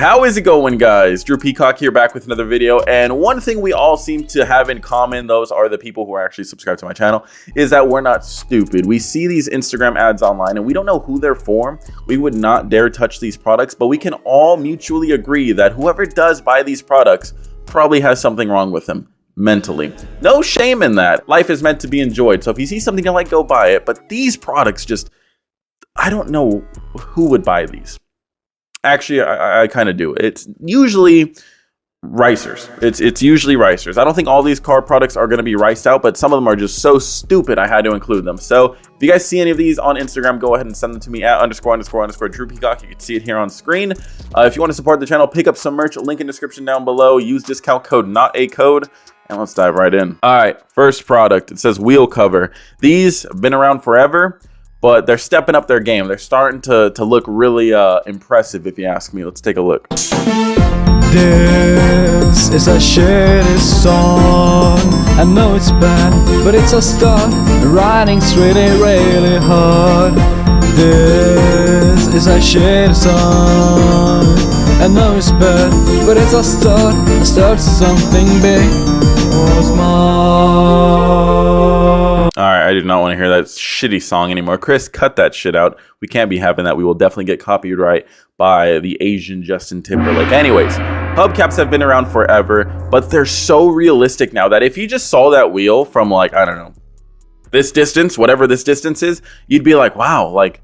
How is it going, guys? Drew Peacock here, back with another video. And one thing we all seem to have in common, those are the people who are actually subscribed to my channel, is that we're not stupid. We see these Instagram ads online and we don't know who they're for. We would not dare touch these products, but we can all mutually agree that whoever does buy these products probably has something wrong with them mentally. No shame in that. Life is meant to be enjoyed. So if you see something you like, go buy it. But these products just, I don't know who would buy these. Actually, I kind of do. It's usually ricers. It's usually ricers. I don't think all these car products are going to be riced out, but some of them are just so stupid I had to include them. So if you guys see any of these on Instagram, go ahead and send them to me at _ Drew Peacock. You can see it here on screen. If you want to support the channel, pick up some merch. Link in description down below. Use discount code NOTACODE. And let's dive right in. All right, first product. It says wheel cover. These have been around forever, but they're stepping up their game. They're starting to look really impressive, if you ask me. Let's take a look. This is a shitty song. I know it's bad, but it's a start. Riding's really hard. This is a shitty song. I know it's bad, but it's a start. A start to something big or small. Alright, I do not want to hear that shitty song anymore. Chris, cut that shit out. We can't be having that. We will definitely get copyright by the Asian Justin Timberlake. Anyways, hubcaps have been around forever, but they're so realistic now that if you just saw that wheel from, like, I don't know, this distance, whatever this distance is, you'd be like, wow, like,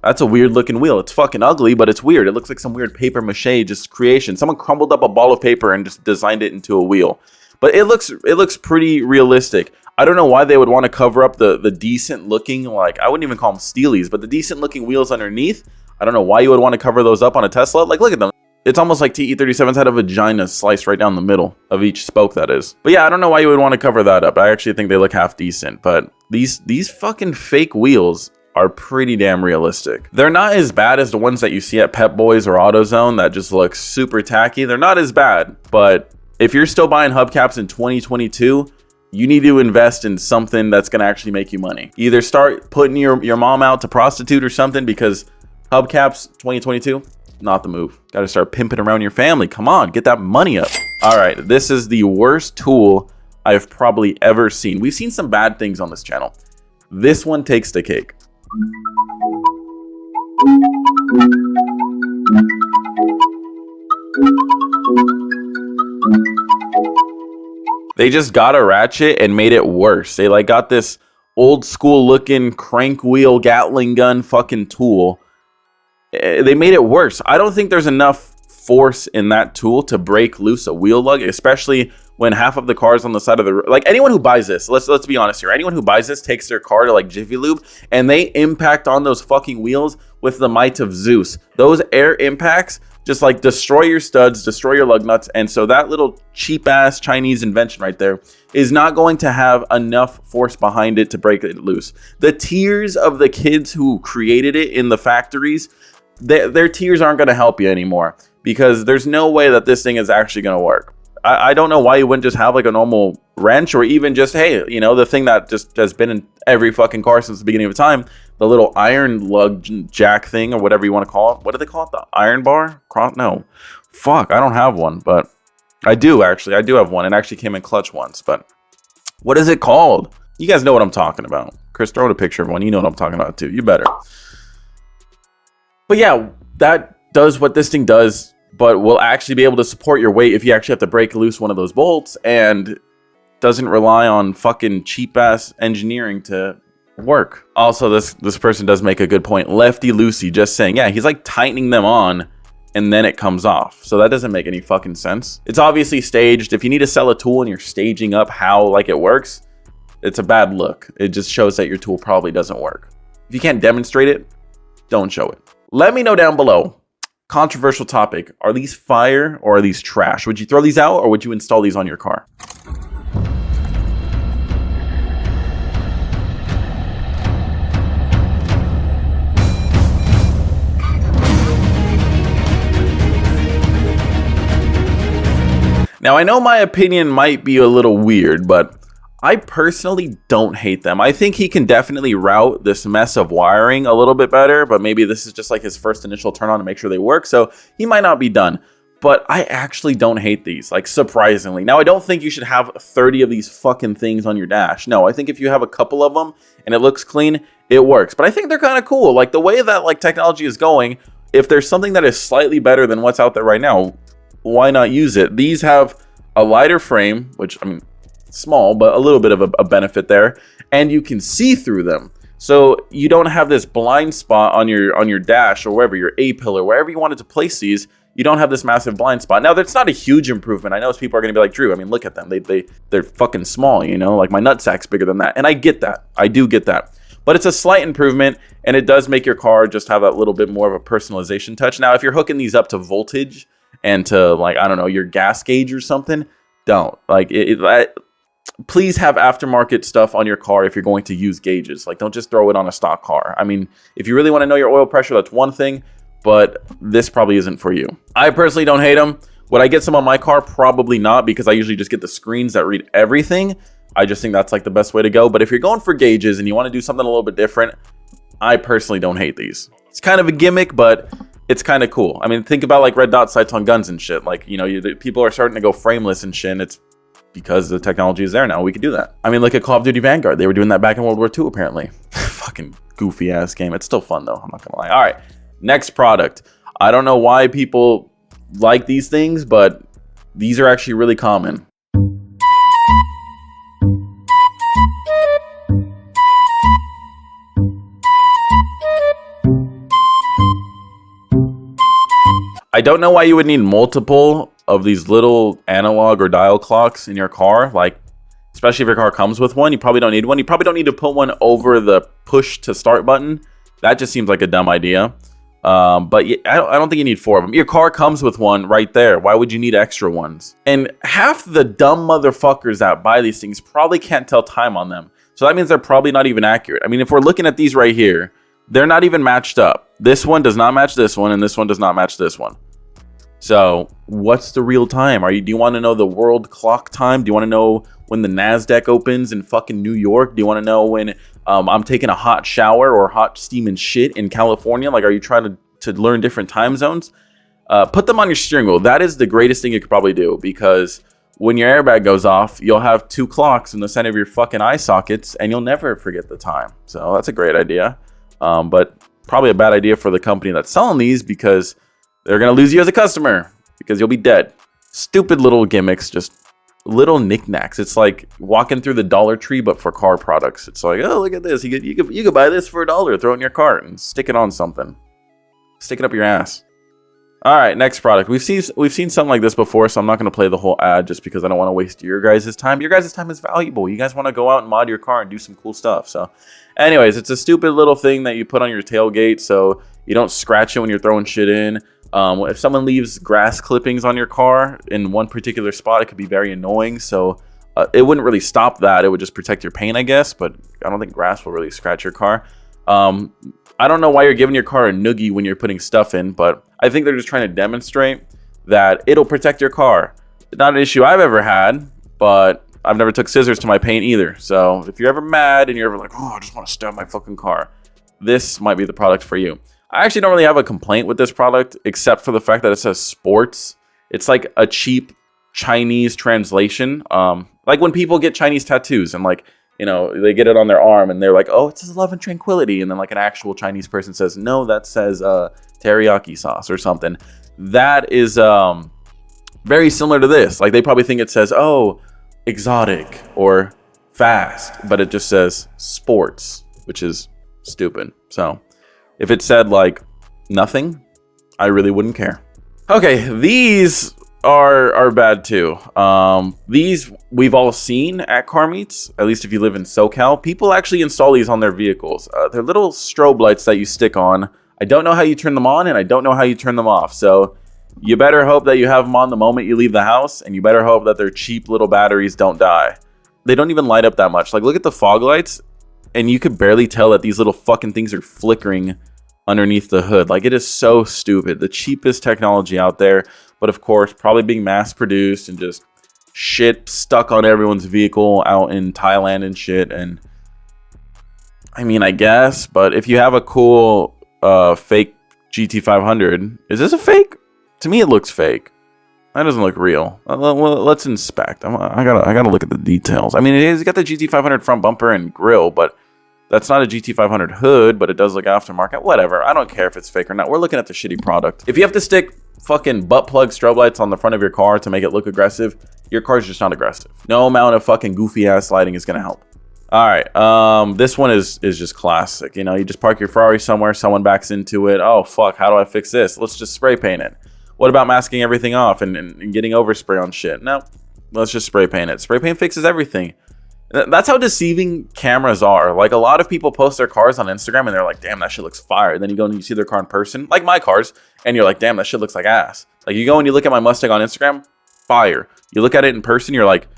that's a weird looking wheel. It's fucking ugly, but it's weird. It looks like some weird paper mache just creation. Someone crumbled up a ball of paper and just designed it into a wheel. But it looks pretty realistic. I don't know why they would want to cover up the decent looking, like, I wouldn't even call them steelies, but the decent looking wheels underneath. I don't know why you would want to cover those up on a Tesla. Like, look at them. It's almost like TE37's had a vagina sliced right down the middle of each spoke, that is. But yeah, I don't know why you would want to cover that up. I actually think they look half decent, but these fucking fake wheels are pretty damn realistic. They're not as bad as the ones that you see at Pep Boys or AutoZone that just look super tacky. They're not as bad, but if you're still buying hubcaps in 2022, you need to invest in something that's going to actually make you money. Either start putting your mom out to prostitute or something, because hubcaps 2022, not the move. Got to start pimping around your family. Come on, get that money up. All right, this is the worst tool I've probably ever seen. We've seen some bad things on this channel. This one takes the cake. They just got a ratchet and made it worse. They like got this old school looking crank wheel Gatling gun fucking tool. They made it worse. I don't think there's enough force in that tool to break loose a wheel lug, especially when half of the cars on the side of the, like, anyone who buys this, let's be honest here, anyone who buys this takes their car to like Jiffy Lube and they impact on those fucking wheels with the might of Zeus. Those air impacts just like destroy your studs, destroy your lug nuts. And so that little cheap ass Chinese invention right there is not going to have enough force behind it to break it loose. The tears of the kids who created it in the factories, their tears aren't going to help you anymore, because there's no way that this thing is actually going to work. I don't know why you wouldn't just have like a normal wrench, or even just, hey, you know, the thing that just has been in every fucking car since the beginning of time, the little iron lug jack thing, or whatever you want to call it. What do they call it? The iron bar? No. Fuck, I don't have one, but I do actually. I do have one. It actually came in clutch once, but what is it called? You guys know what I'm talking about. Chris, throw a picture of one. You know what I'm talking about too. You better. But yeah, that does what this thing does, but will actually be able to support your weight if you actually have to break loose one of those bolts, and doesn't rely on fucking cheap ass engineering to work. Also, this person does make a good point. Lefty loosey, just saying, yeah, he's like tightening them on and then it comes off. So that doesn't make any fucking sense. It's obviously staged. If you need to sell a tool and you're staging up how like it works, it's a bad look. It just shows that your tool probably doesn't work. If you can't demonstrate it, don't show it. Let me know down below. Controversial topic. Are these fire or are these trash? Would you throw these out or would you install these on your car? Now, I know my opinion might be a little weird, but I personally don't hate them. I think he can definitely route this mess of wiring a little bit better, but maybe this is just like his first initial turn on to make sure they work, so he might not be done. But I actually don't hate these, like, surprisingly. Now, I don't think you should have 30 of these fucking things on your dash. No, I think if you have a couple of them and it looks clean, it works. But I think they're kind of cool. Like, the way that, like, technology is going, if there's something that is slightly better than what's out there right now, why not use it? These have a lighter frame, which, I mean, small, but a little bit of a benefit there. And you can see through them. So you don't have this blind spot on your dash or wherever, your A-pillar, wherever you wanted to place these. You don't have this massive blind spot. Now, that's not a huge improvement. I know people are going to be like, Drew, I mean, look at them. They're fucking small, you know? Like, my nutsack's bigger than that. And I get that. I do get that. But it's a slight improvement, and it does make your car just have that little bit more of a personalization touch. Now, if you're hooking these up to voltage and to, like, I don't know, your gas gauge or something, don't. Like, please have aftermarket stuff on your car if you're going to use gauges. Like, don't just throw it on a stock car. I mean, if you really want to know your oil pressure, that's one thing. But this probably isn't for you. I personally don't hate them. Would I get some on my car? Probably not, because I usually just get the screens that read everything. I just think that's like the best way to go. But if you're going for gauges and you want to do something a little bit different, I personally don't hate these. It's kind of a gimmick, but it's kind of cool. I mean, think about like red dot sights on guns and shit. Like, you know, people are starting to go frameless and shit. And it's because the technology is there now. We could do that. I mean, look at Call of Duty Vanguard. They were doing that back in World War II, apparently. Fucking goofy ass game. It's still fun though. I'm not gonna lie. All right. Next product. I don't know why people like these things, but these are actually really common. I don't know why you would need multiple of these little analog or dial clocks in your car. Like, especially if your car comes with one, you probably don't need one. You probably don't need to put one over the push to start button. That just seems like a dumb idea. But I don't think you need 4 of them. Your car comes with one right there. Why would you need extra ones? And half the dumb motherfuckers that buy these things probably can't tell time on them. So that means they're probably not even accurate. I mean, if we're looking at these right here, they're not even matched up. This one does not match this one, and this one does not match this one. So what's the real time? Do you want to know the world clock time? Do you want to know when the NASDAQ opens in fucking New York? Do you want to know when I'm taking a hot shower or hot steaming shit in California? Like, are you trying to learn different time zones? Put them on your steering wheel. That is the greatest thing you could probably do, because when your airbag goes off, you'll have 2 clocks in the center of your fucking eye sockets, and you'll never forget the time. So that's a great idea. But probably a bad idea for the company that's selling these, because they're going to lose you as a customer, because you'll be dead. Stupid little gimmicks, just little knickknacks. It's like walking through the Dollar Tree, but for car products. It's like, oh, look at this. You could buy this for $1, throw it in your cart and stick it on something. Stick it up your ass. All right, next product. We've seen something like this before, so I'm not going to play the whole ad just because I don't want to waste your guys' time. Your guys' time is valuable. You guys want to go out and mod your car and do some cool stuff. So anyways, it's a stupid little thing that you put on your tailgate so you don't scratch it when you're throwing shit in. If someone leaves grass clippings on your car in one particular spot, it could be very annoying. So it wouldn't really stop that. It would just protect your paint, I guess. But I don't think grass will really scratch your car. I don't know why you're giving your car a noogie when you're putting stuff in, but I think they're just trying to demonstrate that it'll protect your car. Not an issue I've ever had, but I've never took scissors to my paint either. So if you're ever mad and you're ever like, oh, I just want to stab my fucking car, this might be the product for you. I actually don't really have a complaint with this product, except for the fact that it says sports. It's like a cheap Chinese translation. Like when people get Chinese tattoos and like, you know, they get it on their arm and they're like, oh, it says love and tranquility. And then like an actual Chinese person says, no, that says teriyaki sauce or something. That is very similar to this. Like they probably think it says, oh, exotic or fast, but it just says sports, which is stupid. So if it said like nothing, I really wouldn't care. Okay, these are bad too. These we've all seen at car meets, at least if you live in SoCal. People actually install these on their vehicles. They're little strobe lights that you stick on. I don't know how you turn them on, and I don't know how you turn them off. So you better hope that you have them on the moment you leave the house, and you better hope that their cheap little batteries don't die. They don't even light up that much. Like, look at the fog lights, and you could barely tell that these little fucking things are flickering underneath the hood. Like, it is so stupid. The cheapest technology out there, but of course, probably being mass-produced and just shit stuck on everyone's vehicle out in Thailand and shit. And I mean, I guess, but if you have a cool fake GT500, is this a fake? To me, it looks fake. That doesn't look real. Well, let's inspect. I gotta look at the details. I mean, it's got the GT500 front bumper and grille, but that's not a GT500 hood, but it does look aftermarket. Whatever. I don't care if it's fake or not. We're looking at the shitty product. If you have to stick fucking butt plug strobe lights on the front of your car to make it look aggressive, your car's just not aggressive. No amount of fucking goofy ass lighting is gonna help. All right, this one is just classic. You know, you just park your Ferrari somewhere, someone backs into it. Oh fuck, how do I fix this? Let's just spray paint it. What about masking everything off and getting overspray on shit? No, let's just spray paint it. Spray paint fixes everything. That's how deceiving cameras are. Like, a lot of people post their cars on Instagram and they're like, damn, that shit looks fire. And then you go and you see their car in person, like my cars, and you're like, damn, that shit looks like ass. Like, you go and you look at my Mustang on Instagram, fire. You look at it in person, you're like,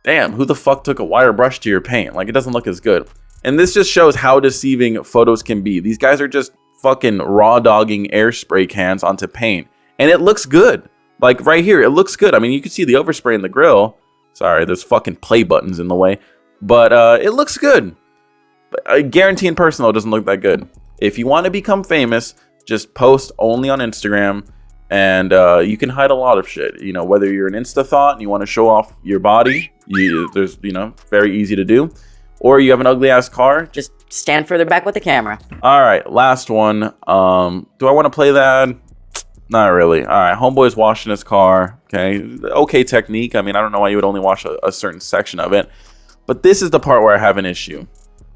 damn, who the fuck took a wire brush to your paint? Like, it doesn't look as good. And this just shows how deceiving photos can be. These guys are just fucking raw dogging air spray cans onto paint. And it looks good. Like, right here, it looks good. I mean, you can see the overspray in the grill. Sorry, there's fucking play buttons in the way. But it looks good. But I guarantee in person, though, it doesn't look that good. If you want to become famous, just post only on Instagram. And you can hide a lot of shit. You know, whether you're an insta thought and you want to show off your body, there's, you know, very easy to do. Or you have an ugly ass car. Just stand further back with the camera. All right, last one. Do I want to play that? Not really. All right, homeboy's washing his car. Okay technique. I mean, I don't know why you would only wash a certain section of it. But this is the part where I have an issue.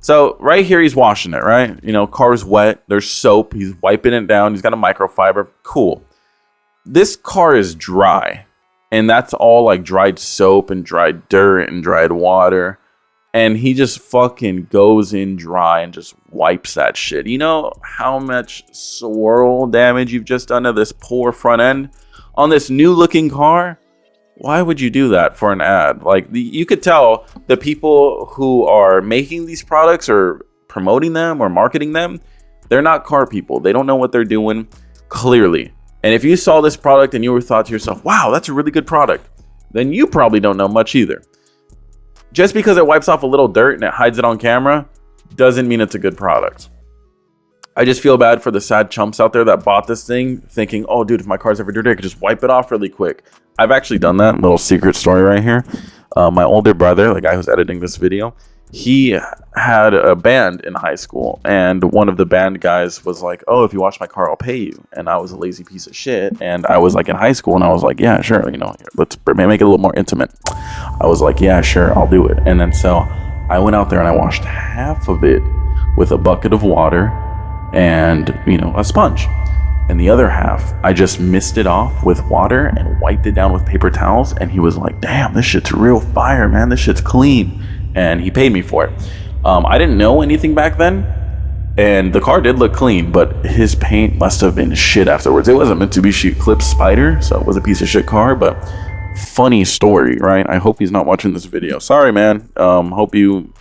So right here, he's washing it, right? You know, car's wet. There's soap. He's wiping it down. He's got a microfiber. Cool. This car is dry. And that's all like dried soap and dried dirt and dried water. And he just fucking goes in dry and just wipes that shit. You know how much swirl damage you've just done to this poor front end on this new looking car? Why would you do that for an ad? Like, you could tell the people who are making these products or promoting them or marketing them, they're not car people. They don't know what they're doing, clearly. And if you saw this product and you thought to yourself, wow, that's a really good product, then you probably don't know much either. Just because it wipes off a little dirt and it hides it on camera doesn't mean it's a good product. I just feel bad for the sad chumps out there that bought this thing thinking, oh, dude, if my car's ever dirty, I could just wipe it off really quick. I've actually done that. Little secret story right here. My older brother, the guy who's editing this video, he had a band in high school. And one of the band guys was like, oh, if you wash my car, I'll pay you. And I was a lazy piece of shit. And I was like in high school and I was like, yeah, sure. You know, let's make it a little more intimate. I was like, yeah, sure, I'll do it. And then so I went out there and I washed half of it with a bucket of water and, you know, a sponge. And the other half, I just mist it off with water and wiped it down with paper towels. And he was like, damn, this shit's real fire, man. This shit's clean. And he paid me for it. I didn't know anything back then. And the car did look clean, but his paint must have been shit afterwards. It was a Mitsubishi Eclipse Spider, so it was a piece of shit car, but funny story, right? I hope he's not watching this video. Sorry, man. Hope you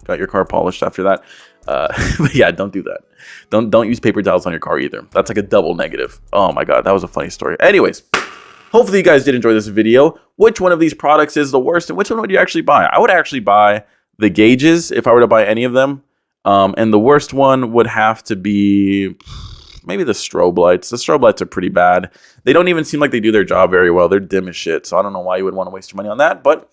got your car polished after that. But yeah, don't do that. Don't use paper towels on your car either. That's like a double negative. Oh my god, that was a funny story. Anyways, hopefully you guys did enjoy this video. Which one of these products is the worst, and which one would you actually buy? I would actually buy the gauges if I were to buy any of them. And the worst one would have to be maybe the strobe lights. The strobe lights are pretty bad. They don't even seem like they do their job very well. They're dim as shit. So I don't know why you would want to waste your money on that, but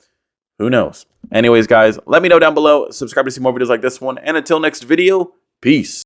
who knows? Anyways, guys, let me know down below. Subscribe to see more videos like this one. And until next video, peace.